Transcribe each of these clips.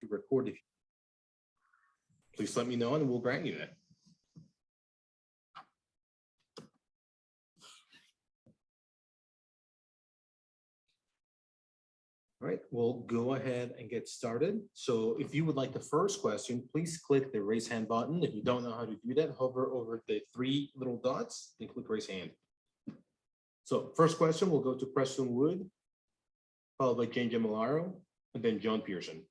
to record if please let me know and we'll grant you that. All right, we'll go ahead and get started. So if you would like the first question, please click the raise hand button. If you don't know how to do that, hover over the three little dots and click raise hand. So first question will go to Preston Wood, followed by Jane Gemilaro, and then John Pearson.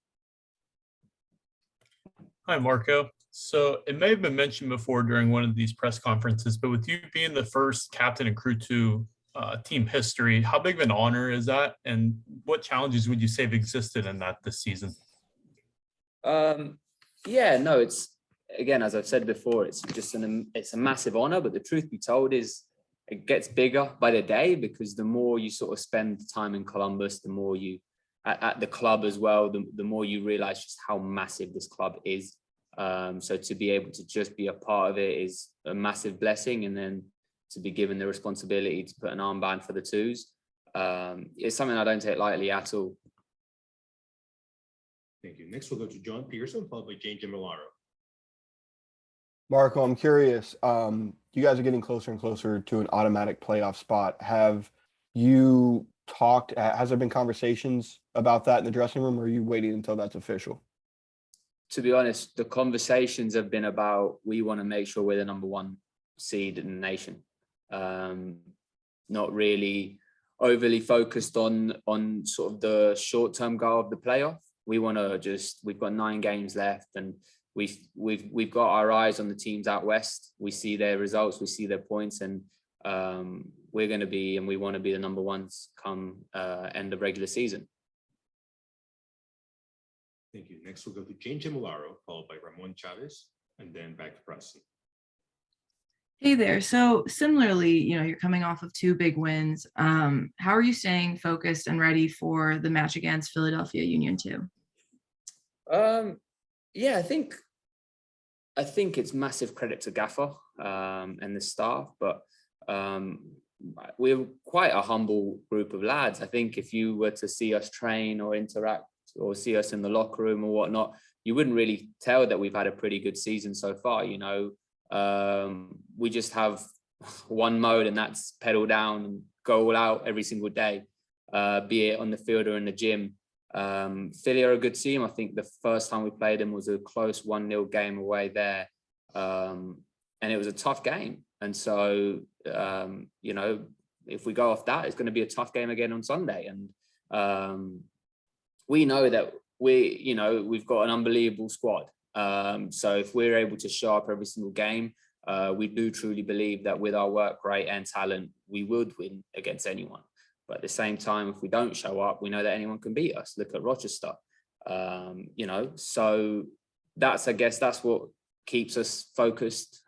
Hi, Marco. So it may have been mentioned before during one of these press conferences, but with you being the first captain in Crew 2 team history, how big of an honor is that? And what challenges would you say have existed in that this season? Yeah, no, it's, again, as I've said before, it's just it's a massive honor, but the truth be told is it gets bigger by the day, because the more you sort of spend time in Columbus, the more you at the club as well, the more you realize just how massive this club is. So to be able to just be a part of it is a massive blessing. And then to be given the responsibility to put an armband for the twos, it's something I don't take lightly at all. Thank you. Next, we'll go to John Pearson, followed by Jane Gemilaro. Marco, I'm curious. You guys are getting closer and closer to an automatic playoff spot. Have you talked? Has there been conversations about that in the dressing room, or are you waiting until that's official? To be honest, the conversations have been about, we want to make sure we're the #1 seed in the nation. Not really overly focused on sort of the short-term goal of the playoff. We want to we've got 9 games left, and we've got our eyes on the teams out west. We see their results, we see their points, and we're going to be, and we want to be the #1s come end of regular season. Thank you. Next, we'll go to Jane Gemilaro, followed by Ramon Chavez, and then back to Preston. Hey there. So similarly, you're coming off of 2 big wins. How are you staying focused and ready for the match against Philadelphia Union 2? Yeah, I think it's massive credit to Gaffer and the staff, but we're quite a humble group of lads. I think if you were to see us train or interact or see us in the locker room or whatnot, you wouldn't really tell that we've had a pretty good season so far. We just have one mode, and that's pedal down and go all out every single day, be it on the field or in the gym. Philly are a good team. I think the first time we played them was a close 1-0 game away there, and it was a tough game. And so, if we go off that, it's going to be a tough game again on Sunday. And we know that we've got an unbelievable squad. So if we're able to show up every single game, we do truly believe that with our work rate and talent, we would win against anyone. But at the same time, if we don't show up, we know that anyone can beat us. Look at Rochester. So I guess that's what keeps us focused.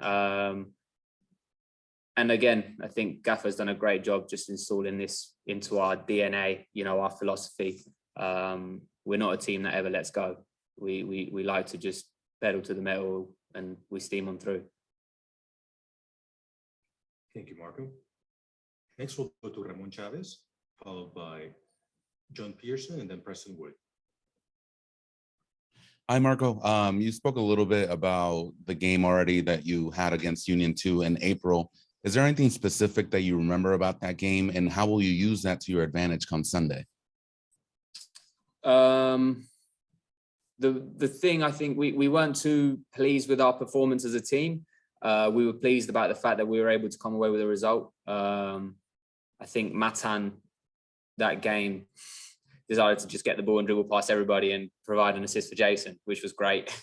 And again, I think Gaffer's done a great job just installing this into our DNA, our philosophy. We're not a team that ever lets go. We like to just pedal to the metal and we steam on through. Thank you, Marco. Next, we'll go to Ramon Chavez, followed by John Pearson, and then Preston Wood. Hi, Marco. You spoke a little bit about the game already that you had against Union 2 in April. Is there anything specific that you remember about that game, and how will you use that to your advantage come Sunday? The thing, I think we weren't too pleased with our performance as a team. We were pleased about the fact that we were able to come away with a result. I think Matan, that game, decided to just get the ball and dribble past everybody and provide an assist for Jason, which was great.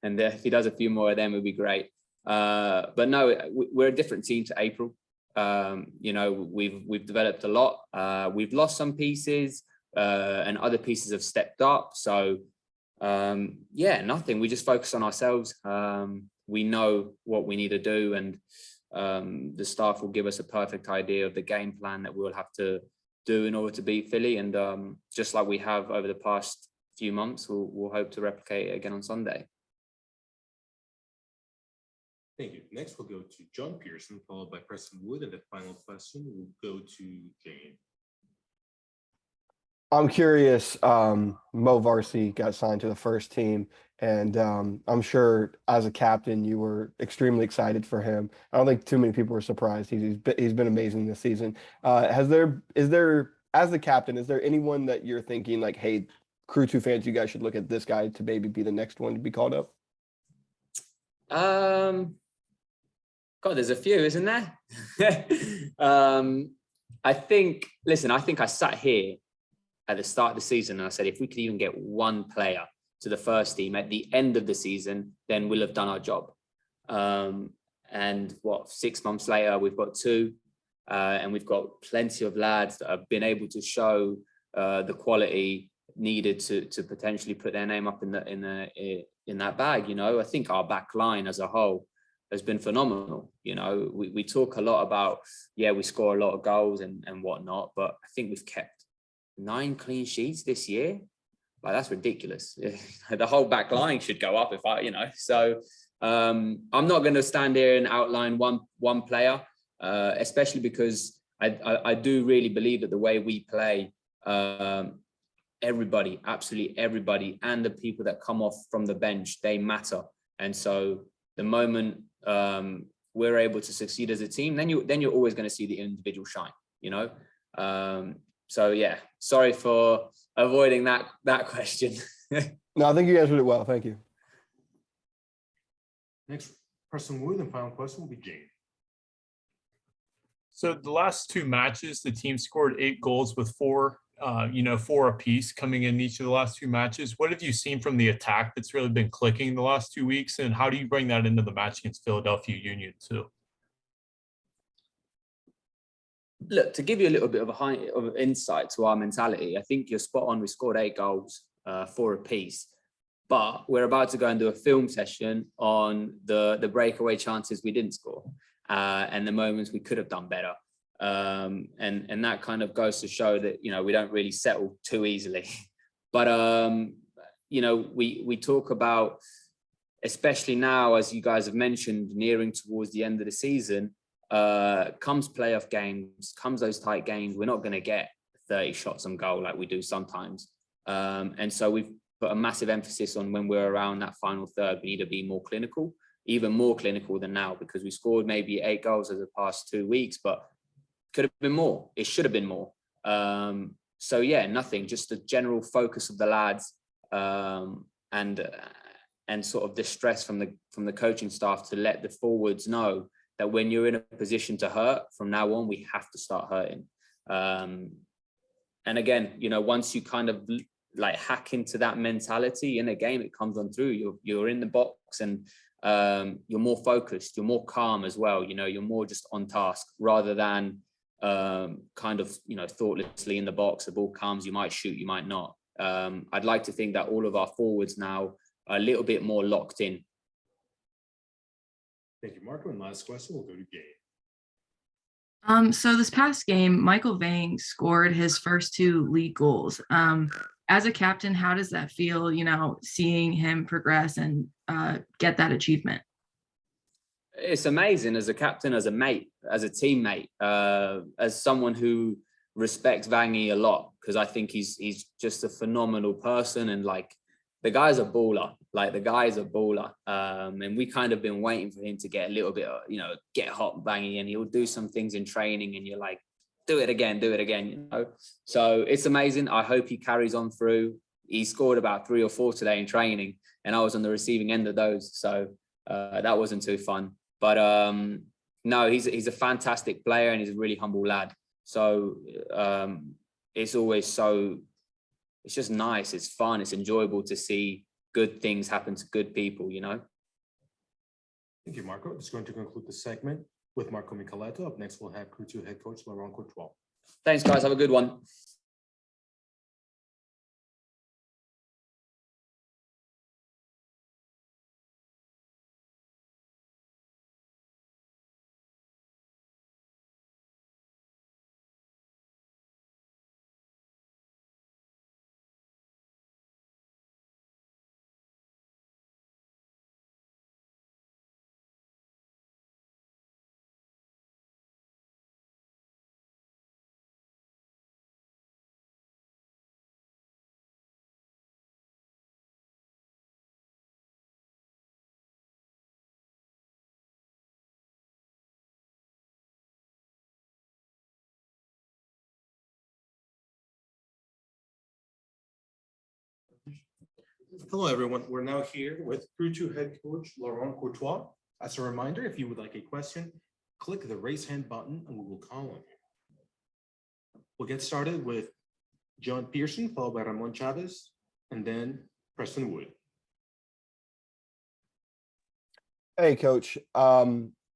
And if he does a few more of them, it would be great. But no, we're a different team to April. We've developed a lot. We've lost some pieces, and other pieces have stepped up. So nothing. We just focus on ourselves. We know what we need to do, and the staff will give us a perfect idea of the game plan that we'll have to do in order to beat Philly. And just like we have over the past few months, we'll hope to replicate it again on Sunday. Thank you. Next, we'll go to John Pearson, followed by Preston Wood, and the final question will go to Jane. I'm curious, Mo Varsity got signed to the first team, and I'm sure as a captain you were extremely excited for him. I don't think too many people were surprised. He's been amazing this season. Is there as the captain, is there anyone that you're thinking like, hey, Crew 2 fans, you guys should look at this guy to maybe be the next one to be called up? God, there's a few, isn't there? I think, listen, I think I sat here at the start of the season and I said, if we could even get one player to the first team at the end of the season, then we'll have done our job. And 6 months later, we've got two, and we've got plenty of lads that have been able to show the quality needed to potentially put their name up in that bag. You know, I think our back line as a whole has been phenomenal. You know, we talk a lot about, we score a lot of goals and whatnot, but I think we've kept 9 clean sheets this year. Like, that's ridiculous. The whole back line should go up so I'm not going to stand here and outline one player, especially because I do really believe that the way we play, everybody, absolutely everybody, and the people that come off from the bench, they matter. And so the moment we're able to succeed as a team, then you're always going to see the individual shine, So yeah, sorry for avoiding that question. No, I think you answered it well. Thank you. Next person with and final question will be Jane. So the last 2 matches, the team scored 8 goals with 4 apiece coming in each of the last 2 matches. What have you seen from the attack that's really been clicking the last 2 weeks, and how do you bring that into the match against Philadelphia Union too? Look, to give you a little bit of insight to our mentality, I think you're spot on. We scored 8 goals, 4 apiece, but we're about to go and do a film session on the breakaway chances we didn't score, and the moments we could have done better. And that kind of goes to show that, we don't really settle too easily. But, we talk about, especially now, as you guys have mentioned, nearing towards the end of the season, comes playoff games, comes those tight games, we're not going to get 30 shots on goal like we do sometimes. And so we've put a massive emphasis on when we're around that final third, we need to be more clinical, even more clinical than now, because we scored maybe 8 goals over the past 2 weeks, but could have been more. It should have been more. So yeah, nothing, just a general focus of the lads, and sort of the stress from the coaching staff to let the forwards know that when you're in a position to hurt, from now on, we have to start hurting. And again, once you kind of like hack into that mentality in a game, it comes on through. You're in the box and you're more focused, you're more calm as well. You're more just on task rather than kind of, thoughtlessly in the box. The ball comes, you might shoot, you might not. I'd like to think that all of our forwards now are a little bit more locked in. Thank you, Marco. And last question will go to Gabe. So this past game, Michael Vang scored his first 2 league goals. As a captain, how does that feel, seeing him progress and get that achievement? It's amazing as a captain, as a mate, as a teammate, as someone who respects Vangi a lot, because I think he's just a phenomenal person, and like the guy's a baller. And we kind of been waiting for him to get a little bit, get hot, Vangi, and he'll do some things in training, and you're like, do it again. So it's amazing. I hope he carries on through. He scored about 3 or 4 today in training, and I was on the receiving end of those, so that wasn't too fun. But no, he's a fantastic player, and he's a really humble lad. So it's just nice. It's fun. It's enjoyable to see good things happen to good people, Thank you, Marco. It's going to conclude the segment with Marco Micheletto. Up next, we'll have Crew 2 head coach Laurent Courtois. Thanks, guys. Have a good one. Hello, everyone. We're now here with Crew 2 head coach Laurent Courtois. As a reminder, if you would like a question, click the raise hand button and we will call on you. We'll get started with John Pearson, followed by Ramon Chavez, and then Preston Wood. Hey, Coach.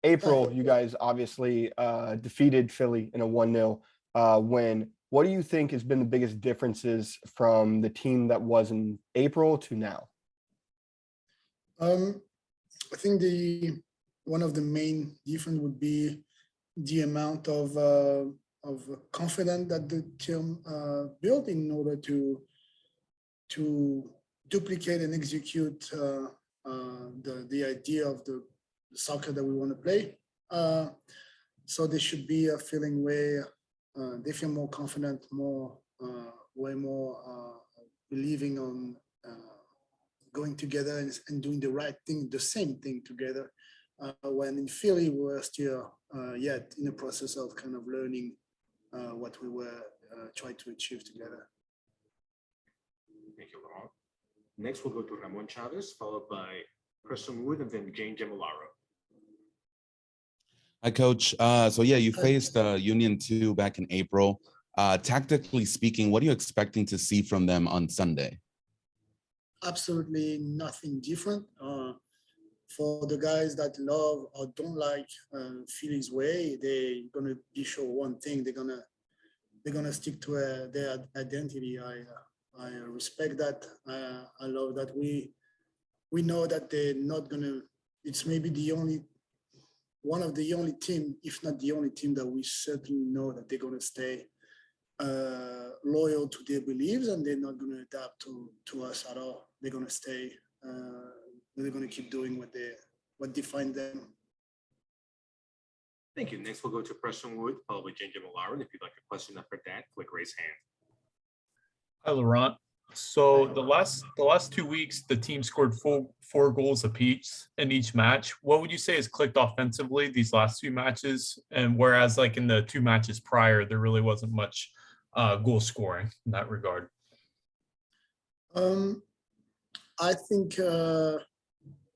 April, you guys obviously defeated Philly in a 1-0 win. What do you think has been the biggest differences from the team that was in April to now? I think one of the main difference would be the amount of confidence that the team built in order to duplicate and execute the idea of the soccer that we want to play. So there should be a feeling where they feel more confident, way more believing on going together and doing the right thing, the same thing together. When in Philly, we were still yet in the process of kind of learning what we were trying to achieve together. Thank you, Laurent. Next, we'll go to Ramon Chavez, followed by Preston Wood, and then Jane Gemilaro. Hi, Coach. So yeah, you faced Union 2 back in April. Tactically speaking, what are you expecting to see from them on Sunday? Absolutely nothing different. For the guys that love or don't like Philly's way, they're gonna be sure one thing: they're gonna stick to their identity. I respect that. I love that. We know that they're not gonna. It's maybe one of the only team, if not the only team, that we certainly know that they're gonna stay loyal to their beliefs, and they're not gonna adapt to us at all. They're gonna stay. They're gonna keep doing what defines them. Thank you. Next, we'll go to Preston Wood, followed by Jane Gemilaro. And if you'd like a question after that, click raise hand. Hi, Laurent. So the last 2 weeks, the team scored four goals apiece in each match. What would you say has clicked offensively these last 2 matches? And whereas like in the 2 matches prior, there really wasn't much goal scoring in that regard. I think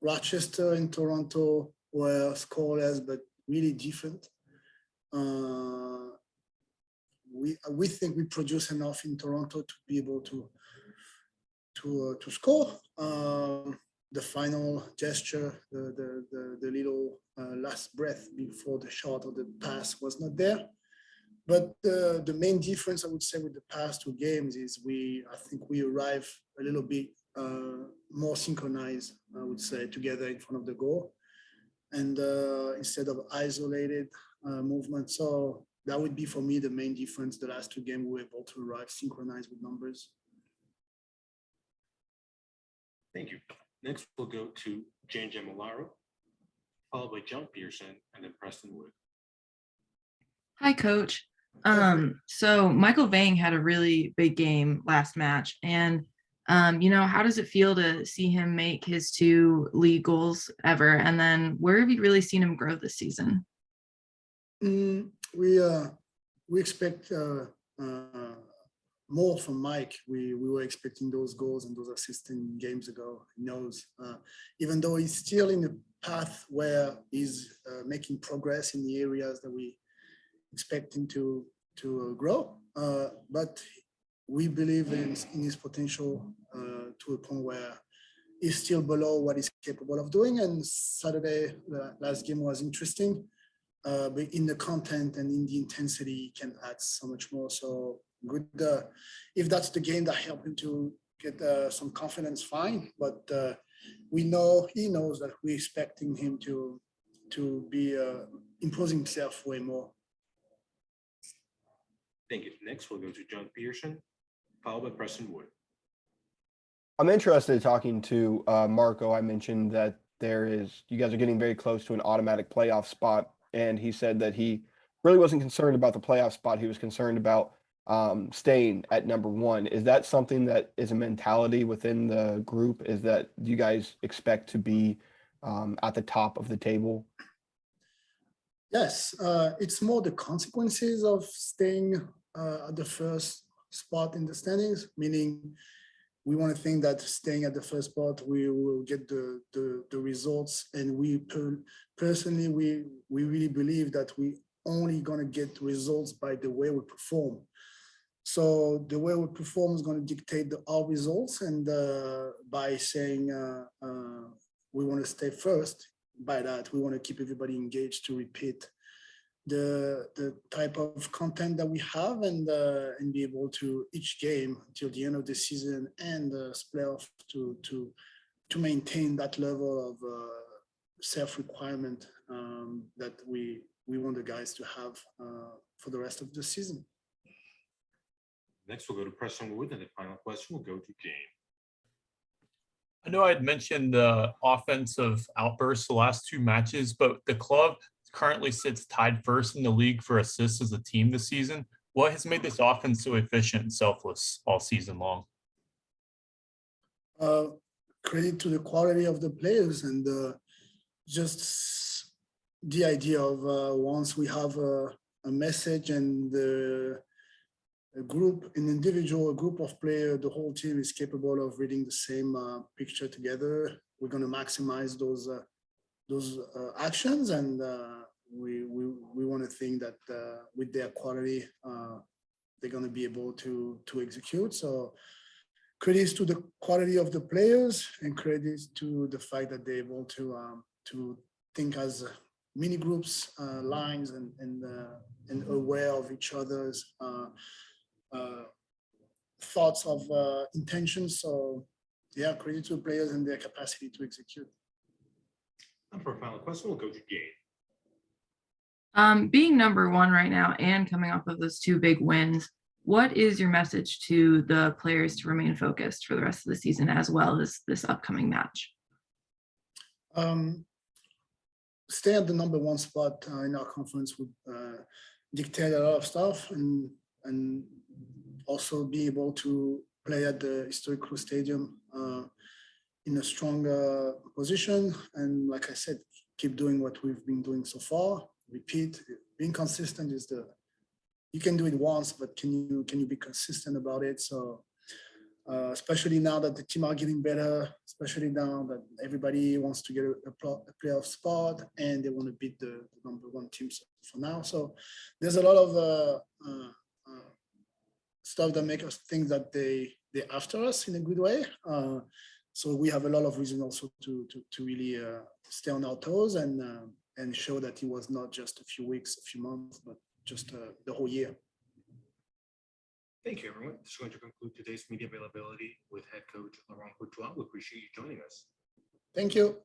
Rochester and Toronto were scoreless, but really different. We think we produce enough in Toronto to be able to score. The final gesture, the little last breath before the shot or the pass was not there. But the main difference, I would say, with the past 2 games is I think we arrive a little bit more synchronized, I would say, together in front of the goal, and instead of isolated movement. So that would be for me the main difference. The last 2 games we were able to arrive synchronized with numbers. Thank you. Next, we'll go to Jane Gemilaro, followed by John Pearson, and then Preston Wood. Hi, Coach. So Michael Vang had a really big game last match, and how does it feel to see him make his 2 league goals ever? And then where have you really seen him grow this season? We expect more from Mike. We were expecting those goals and those assists in games ago. He knows, even though he's still in the path where he's making progress in the areas that we expect him to grow, but we believe in his potential to a point where he's still below what he's capable of doing. And Saturday, the last game was interesting, but in the content and in the intensity, he can add so much more. So good. If that's the game that helped him to get some confidence, fine. But he knows that we're expecting him to be imposing himself way more. Thank you. Next, we'll go to John Pearson, followed by Preston Wood. I'm interested in talking to Marco. I mentioned that you guys are getting very close to an automatic playoff spot, and he said that he really wasn't concerned about the playoff spot. He was concerned about staying at number 1. Is that something that is a mentality within the group? Is that you guys expect to be at the top of the table? Yes, it's more the consequences of staying at the first spot in the standings, meaning we want to think that staying at the first spot, we will get the results. And personally, we really believe that we only going to get results by the way we perform. So the way we perform is going to dictate our results. And by saying we want to stay first, by that, we want to keep everybody engaged to repeat the type of content that we have and be able to each game till the end of the season and playoff to maintain that level of self-requirement that we want the guys to have for the rest of the season. Next, we'll go to press number one, and the final question will go to Game. I know I had mentioned the offensive outbursts the last two matches, but the club currently sits tied first in the league for assists as a team this season. What has made this offense so efficient and selfless all season long? Credit to the quality of the players and just the idea of once we have a message and a group, an individual, a group of players, the whole team is capable of reading the same picture together. We're going to maximize those actions, and we want to think that with their quality, they're going to be able to execute. So credits to the quality of the players, and credits to the fact that they're able to think as mini groups, lines, and aware of each other's thoughts of intentions. So yeah, credit to players and their capacity to execute. And for a final question, we'll go to Game. Being number one right now and coming off of those two big wins, what is your message to the players to remain focused for the rest of the season as well as this upcoming match? Stay at the number one spot in our conference would dictate a lot of stuff, and also be able to play at the historic Crew Stadium in a stronger position. And like I said, keep doing what we've been doing so far. Repeat, being consistent is you can do it once, but can you be consistent about it? So especially now that the team are getting better, especially now that everybody wants to get a playoff spot and they want to beat the number one team for now. So there's a lot of stuff that make us think that they're after us in a good way. So we have a lot of reason also to really stay on our toes and show that it was not just a few weeks, a few months, but just the whole year. Thank you, everyone. This is going to conclude today's media availability with head coach Laurent Courtois. We appreciate you joining us. Thank you.